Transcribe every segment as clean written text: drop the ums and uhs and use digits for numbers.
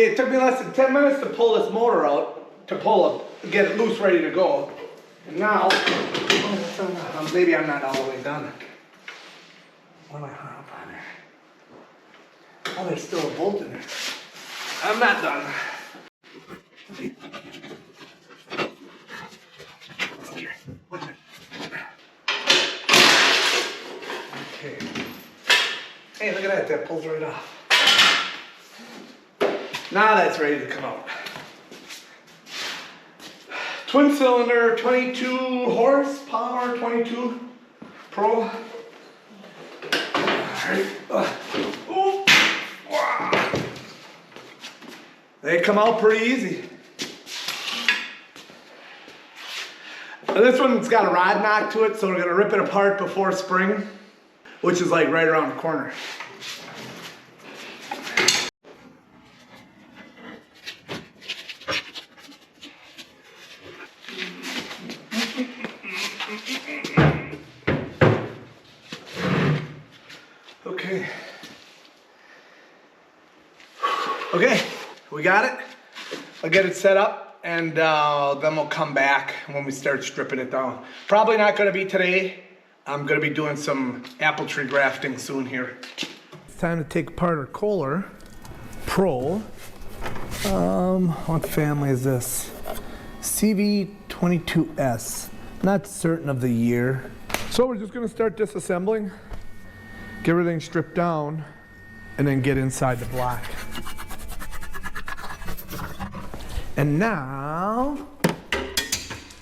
Okay, it took me less than 10 minutes to pull this motor out, to get it loose, ready to go. And now, maybe I'm not all the way done. What am I hung up on there? Oh, there's still a bolt in there. I'm not done. Okay. Hey, look at that, that pulls right off. Now that's ready to come out. Twin cylinder, 22 horsepower, 22 Pro. Alright. Wow. They come out pretty easy. This one's got a rod knock to it, so we're gonna rip it apart before spring, which is like right around the corner. Okay, we got it. I'll get it set up and then we'll come back when we start stripping it down. Probably not gonna be today. I'm gonna be doing some apple tree grafting soon here. It's time to take apart our Kohler Pro. What family is this? CV22S. Not certain of the year. So we're just gonna start disassembling, get everything stripped down, and then get inside the block. And now,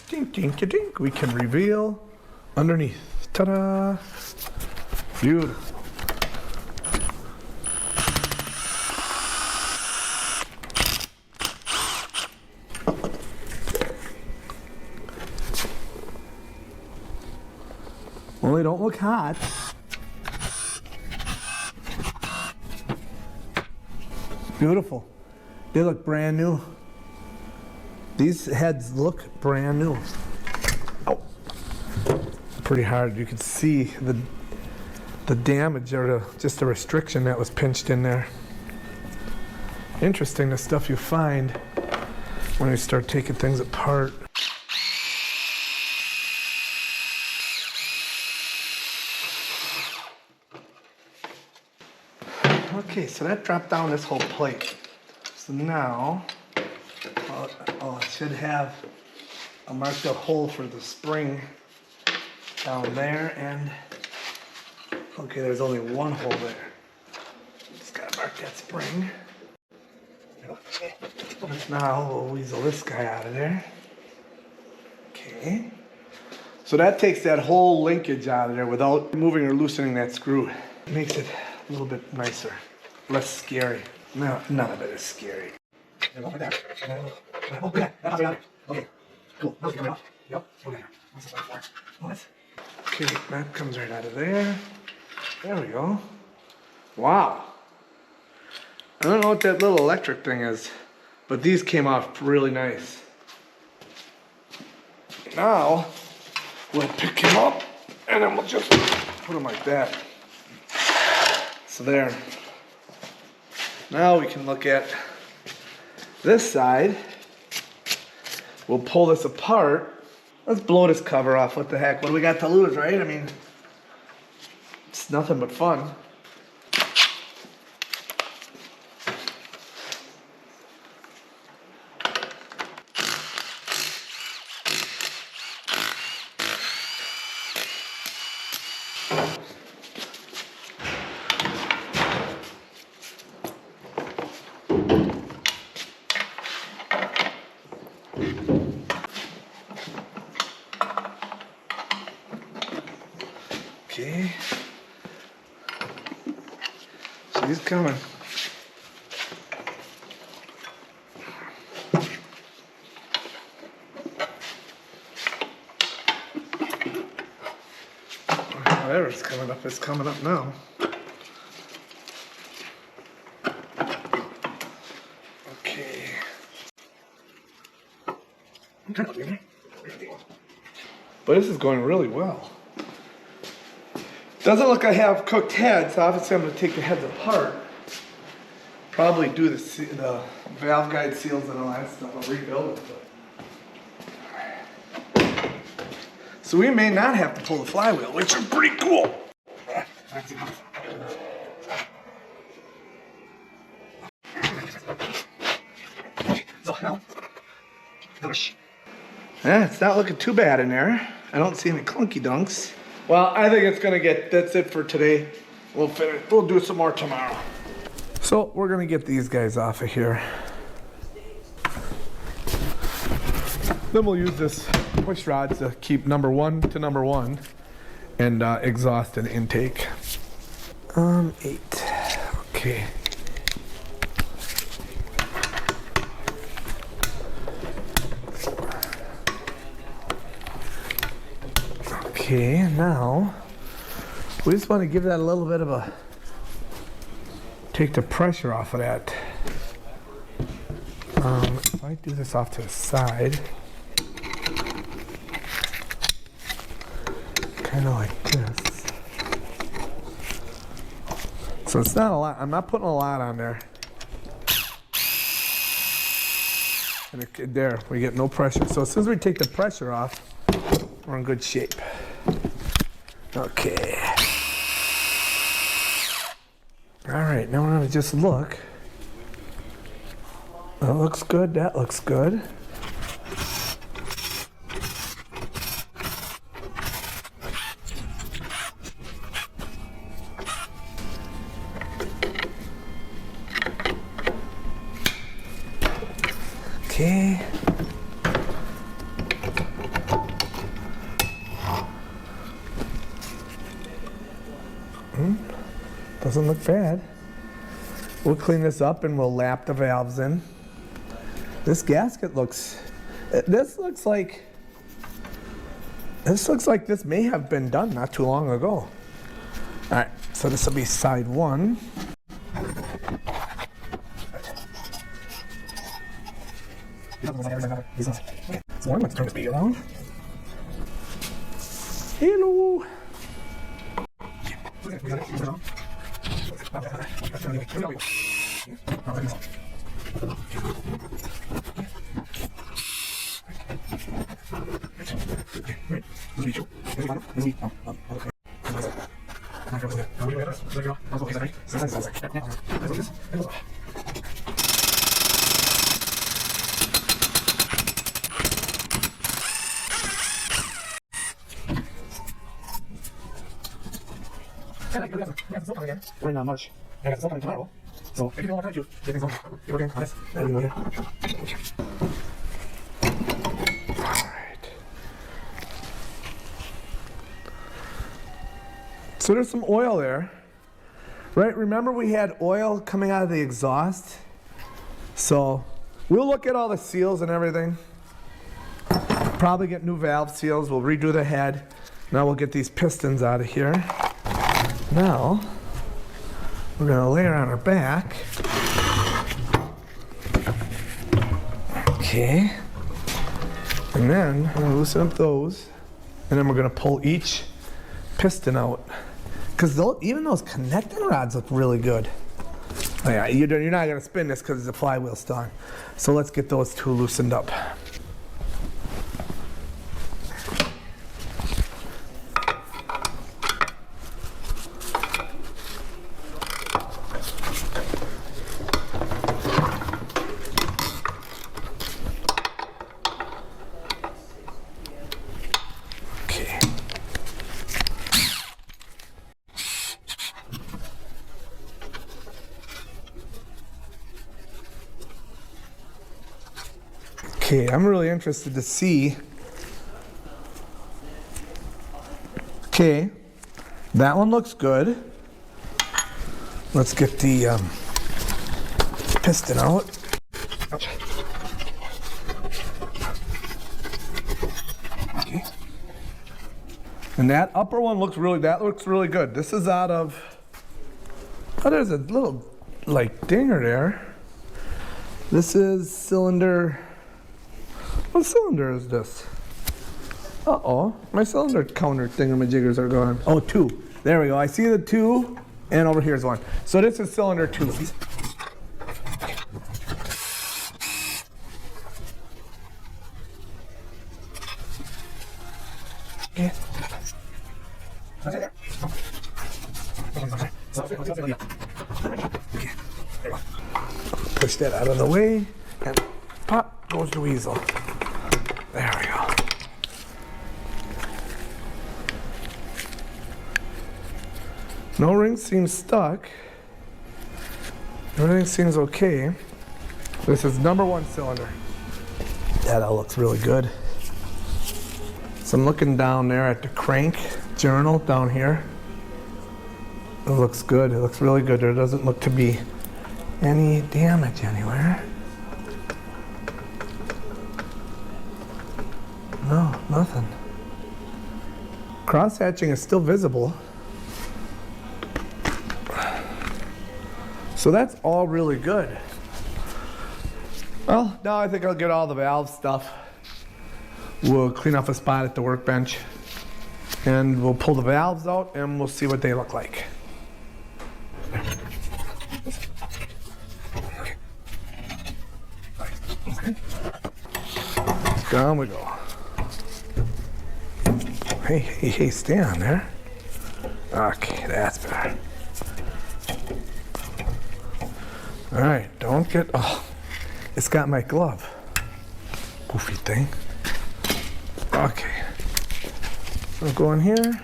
dink, dink, dink, we can reveal underneath. Ta-da! Beautiful. Well, they don't look hot. Beautiful. They look brand new. These heads look brand new. Oh, pretty hard. You can see the damage or just the restriction that was pinched in there. Interesting, the stuff you find when you start taking things apart. Okay, so that dropped down this whole plate. So now, oh, it should have a marked up hole for the spring down there, and okay, there's only one hole there. Just gotta mark that spring. Okay. Now we'll weasel this guy out of there. Okay. So that takes that whole linkage out of there without moving or loosening that screw. It makes it a little bit nicer, less scary. No, none of it is scary. Okay, cool. Yep. Okay, that comes right out of there. There we go. Wow. I don't know what that little electric thing is, but these came off really nice. Now, we'll pick him up, and then we'll just put him like that. So there. Now we can look at this side. We'll pull this apart. Let's blow this cover off. What the heck? What do we got to lose, right? I mean, it's nothing but fun. Okay. So he's coming. Whatever's coming up is coming up now. Okay. But this is going really well. Doesn't look like I have cooked heads, so obviously I'm going to take the heads apart. Probably do the valve guide seals and all that stuff. I'll rebuild it. So we may not have to pull the flywheel, which is pretty cool. Yeah, it's not looking too bad in there. I don't see any clunky dunks. Well, I think it's gonna that's it for today. We'll finish, we'll do some more tomorrow. So we're gonna get these guys off of here. Then we'll use this push rod to keep number 1 to number 1 and exhaust and intake. 8, okay. Okay, now we just want to give that a little bit of a, take the pressure off of that. If I do this off to the side, kind of like this. So it's not a lot, I'm not putting a lot on there. And there, we get no pressure. So as soon as we take the pressure off, we're in good shape. Okay. All right, now we're gonna just look. That looks good, that looks good. Okay. Doesn't look bad. We'll clean this up and we'll lap the valves in. This gasket looks, this looks like this may have been done not too long ago. All right, so this will be side 1. So let's turn the speed around. Hello. We're not much. I got something tomorrow. So if you don't want to, you can you're working on this. Alright. So there's some oil there. Right? Remember we had oil coming out of the exhaust? So we'll look at all the seals and everything. Probably get new valve seals. We'll redo the head. Now we'll get these pistons out of here. Now, we're going to lay her on her back. Okay. And then I'm going to loosen up those. And then we're going to pull each piston out. Because even those connecting rods look really good. Oh yeah, you're not going to spin this because the flywheel's still on. So let's get those 2 loosened up. Okay, I'm really interested to see. Okay, that one looks good. Let's get the piston out. Ouch. Okay. And that upper one looks really good. This is out of, oh, there's a little like dinger there. This is cylinder. What cylinder is this? Uh-oh, my cylinder counter thingamajiggers are gone. Oh, 2. There we go. I see the 2, and over here's 1. So this is cylinder 2. Okay. Push that out of the way, and pop goes the weasel. There we go. No ring seems stuck. Everything seems okay. This is number 1 cylinder. That all looks really good. So I'm looking down there at the crank journal down here. It looks good. It looks really good. There doesn't look to be any damage anywhere. No, nothing. Cross hatching is still visible. So that's all really good. Well, now I think I'll get all the valve stuff. We'll clean off a spot at the workbench and we'll pull the valves out and we'll see what they look like. Down we go. Hey, stay on there. Okay, that's better. All right, don't get, oh, it's got my glove. Goofy thing. Okay, we'll go in here.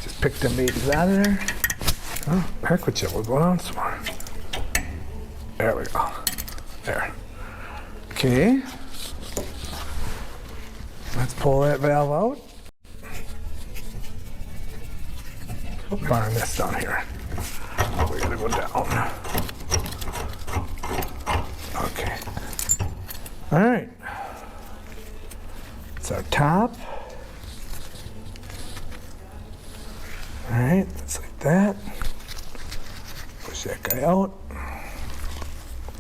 Just pick them babies out of there. Oh, heck with you, we'll go down some more. There we go. There. Okay. Let's pull that valve out. Find this down here. We gotta go down. Okay. All right. It's our top. All right, it's like that. Push that guy out.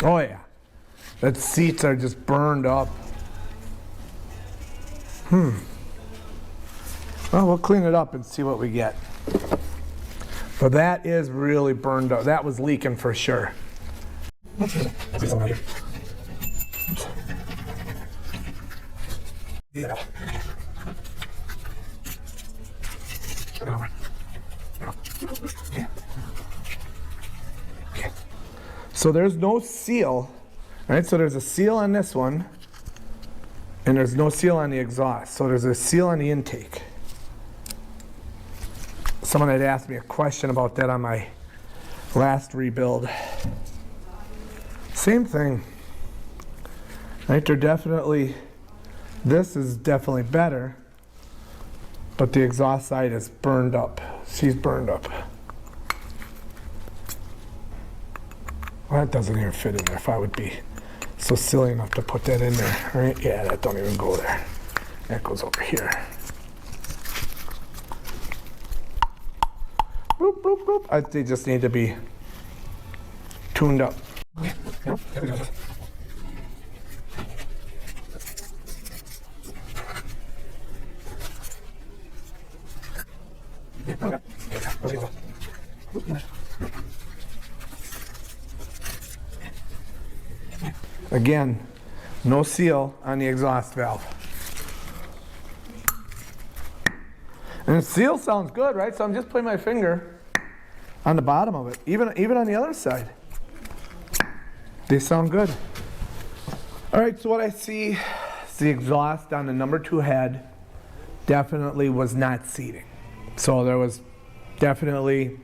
Oh yeah, that seats are just burned up. Well, we'll clean it up and see what we get. But that is really burned up. That was leaking for sure. Yeah. Okay. So there's no seal, right? So there's a seal on this one, and there's no seal on the exhaust. So there's a seal on the intake. Someone had asked me a question about that on my last rebuild. Same thing, right? They're definitely, this is definitely better, but the exhaust side is burned up. She's burned up. Well, that doesn't even fit in there. If I would be so silly enough to put that in there, right? Yeah, that don't even go there. That goes over here. Boop, boop, boop. They just need to be tuned up. Again, no seal on the exhaust valve. And the seal sounds good, right? So I'm just putting my finger on the bottom of it, even on the other side. They sound good. All right, so what I see is the exhaust on the number 2 head definitely was not seating. So there was definitely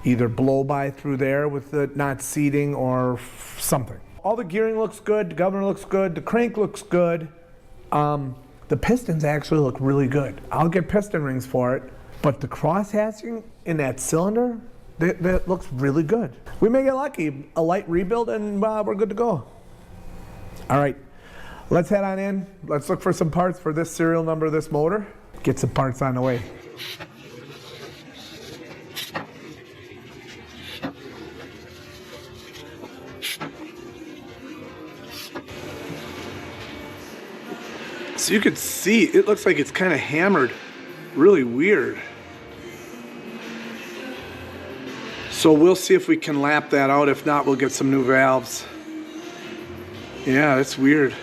either blow by through there with the not seating or something. All the gearing looks good, the governor looks good, the crank looks good. The pistons actually look really good. I'll get piston rings for it, but the cross hatching in that cylinder, that looks really good. We may get lucky, a light rebuild, and we're good to go. All right, let's head on in. Let's look for some parts for this serial number of this motor. Get some parts on the way. So you could see, it looks like it's kind of hammered, really weird. So we'll see if we can lap that out. If not, we'll get some new valves. Yeah, that's weird.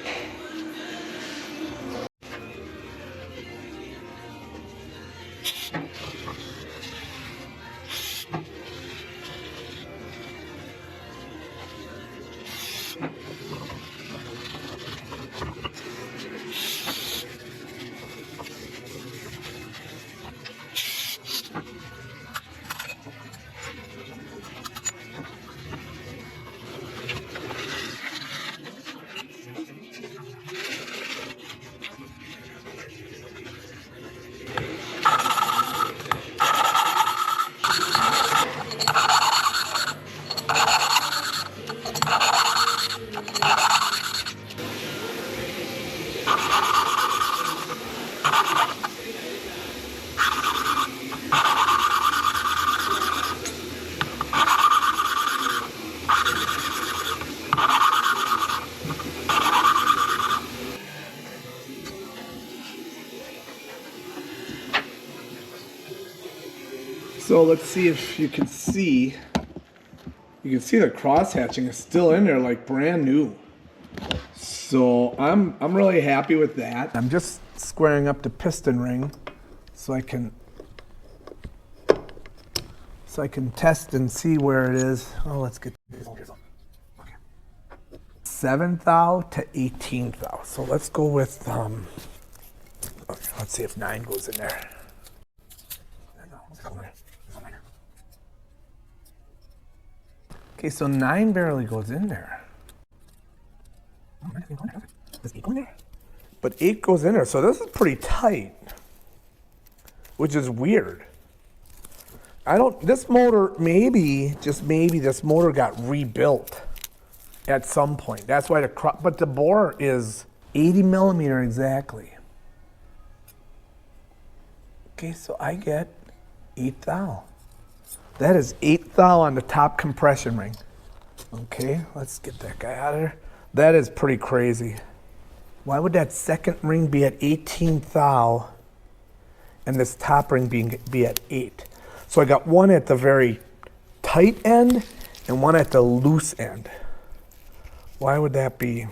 So let's see if you can see. You can see the cross hatching is still in there like brand new. So I'm really happy with that. I'm just squaring up the piston ring so I can test and see where it is. Oh, let's get this. Okay. 7th thou to 18th thou. So let's go with okay, let's see if 9 goes in there. Okay, so 9 barely goes in there. Does 8 go in there? But 8 goes in there, so this is pretty tight, which is weird. This motor, just maybe this motor got rebuilt at some point. That's why but the bore is 80 millimeter exactly. Okay, so I get 8 thou. That is 8 thou on the top compression ring. Okay, let's get that guy out of there. That is pretty crazy. Why would that second ring be at 18 thou and this top ring be at 8? So I got one at the very tight end and one at the loose end. Why would that be?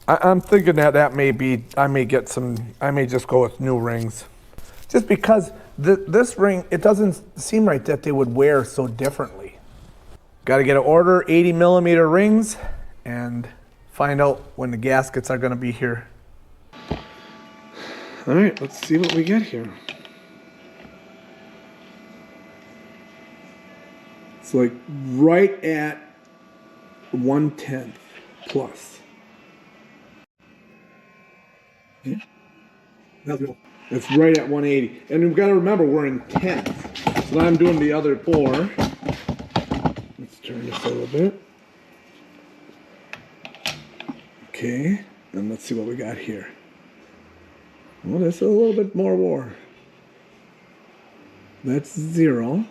I'm thinking that may be, I may just go with new rings. Just because this ring, it doesn't seem right that they would wear so differently. Got to get an order, 80 millimeter rings, and find out when the gaskets are going to be here. All right, let's see what we get here. It's like right at 1/10 plus. Yeah. It's right at 180. And we've got to remember we're in tenths. So now I'm doing the other bore. Let's turn this a little bit. Okay, and let's see what we got here. Well, this is a little bit more war. That's 0.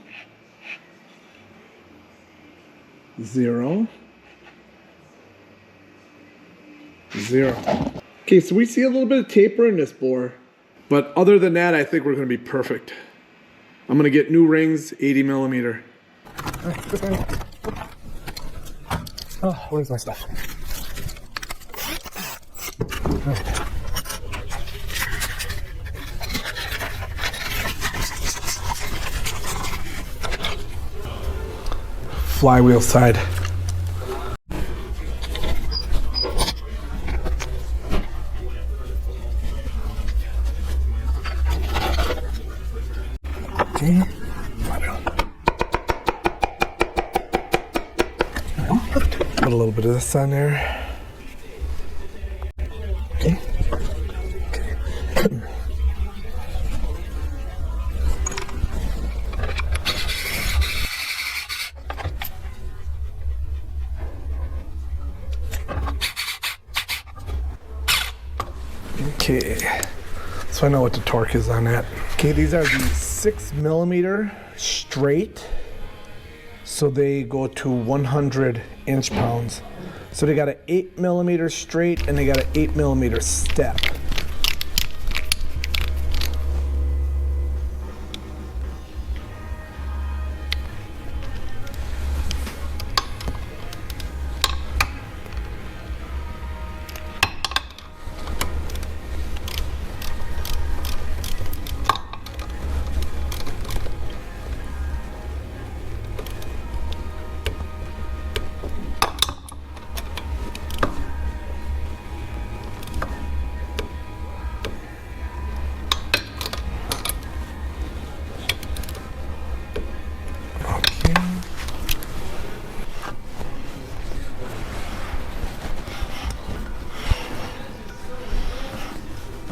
0. 0. Okay, so we see a little bit of taper in this bore. But other than that, I think we're going to be perfect. I'm going to get new rings, 80 millimeter. Oh, where's my stuff? Flywheel side. Okay. Put a little bit of this on there. Okay. Okay, so I know what the torque is on that. Okay, these are the 6 millimeter straight, so they go to 100 inch-pounds. So they got an 8 millimeter straight and they got an 8 millimeter step.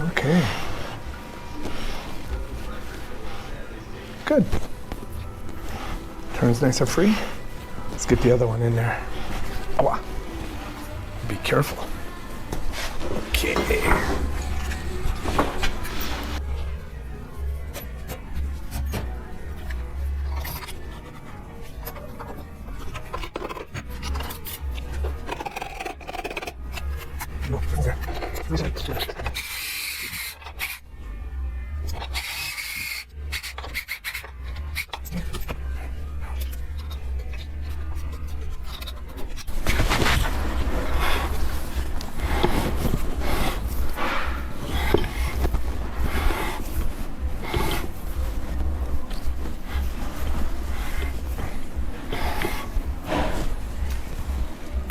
Okay. Good. Turns nice and free. Let's get the other one in there. Oh, be careful. Okay.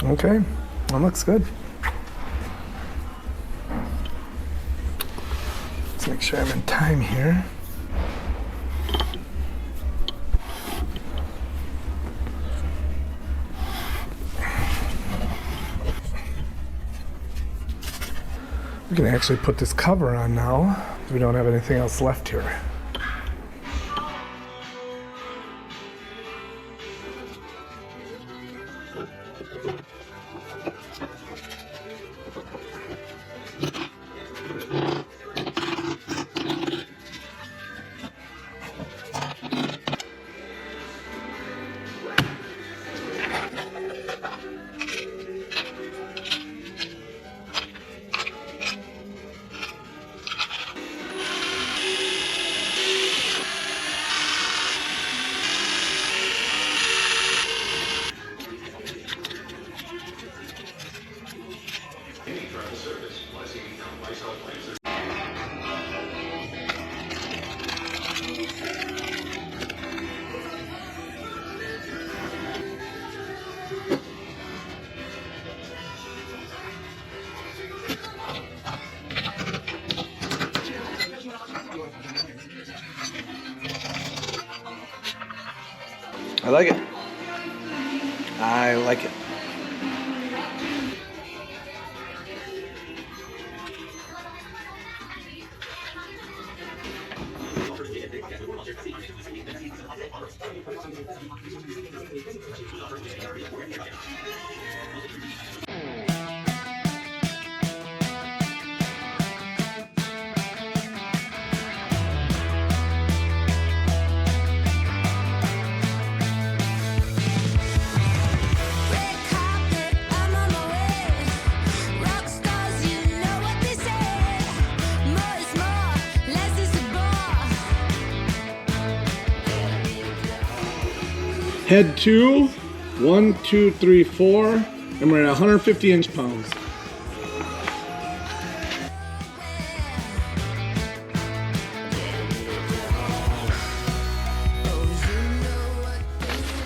Okay, that looks good. Let's make sure I'm in time here. We can actually put this cover on now. We don't have anything else left here. I like it. I like it. Head 2, 1, 2, 3, 4, and we're at 150 inch-pounds.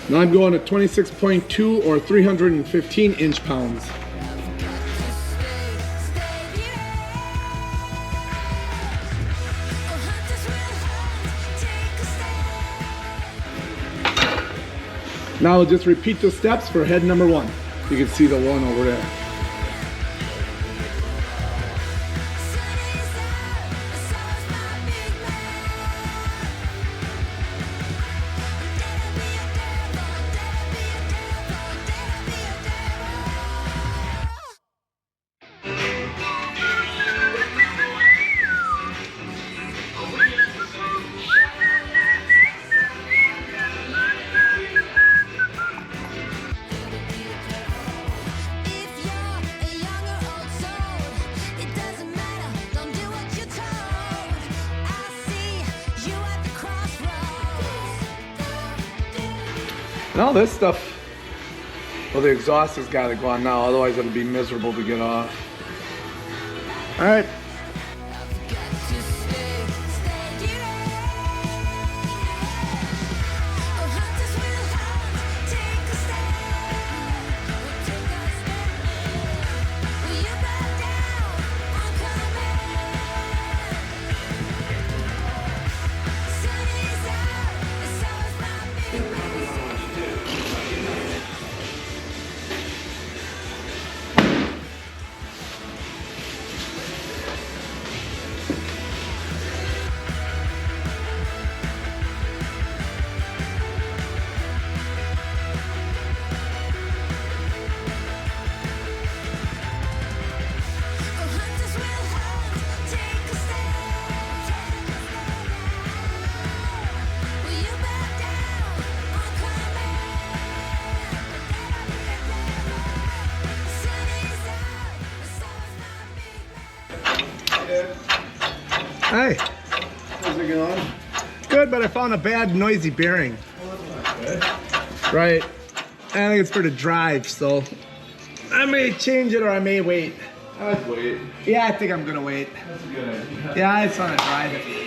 Now I'm going to 26.2 or 315 inch-pounds. Now we'll just repeat the steps for head number 1. You can see the one over there. Now this stuff, well, the exhaust has got to go on now, otherwise it'll be miserable to get off. All right. Hey. How's it going? Good, but I found a bad noisy bearing. Well, that's not good. Right. I think it's for the drive, so I may change it or I may wait. I'd wait. Yeah, I think I'm gonna wait. That's a good idea. Yeah, I just wanna drive it.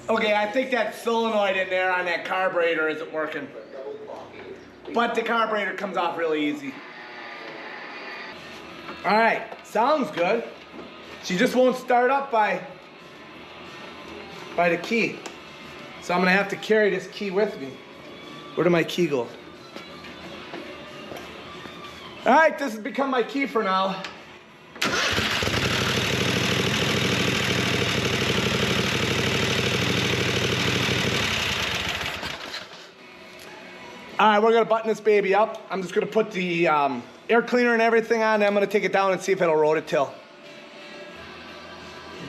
Okay, I think that solenoid in there on that carburetor isn't working. But the carburetor comes off really easy. All right, sounds good. She just won't start up by the key. So I'm gonna have to carry this key with me. Where did my key go? All right, this has become my key for now. All right, we're gonna button this baby up. I'm just gonna put the air cleaner and everything on, and I'm gonna take it down and see if it'll rototill.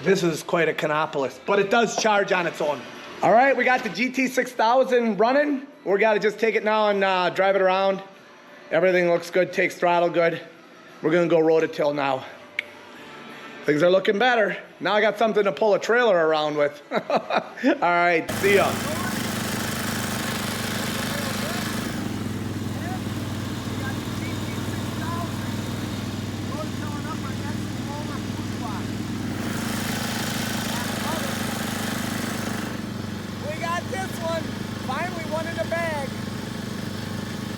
This is quite a canopolis, but it does charge on its own. All right, we got the GT6000 running. We gotta just take it now and drive it around. Everything looks good, takes throttle good. We're gonna go rototill now. Things are looking better. Now I got something to pull a trailer around with. All right, see ya. Finally one in the bag.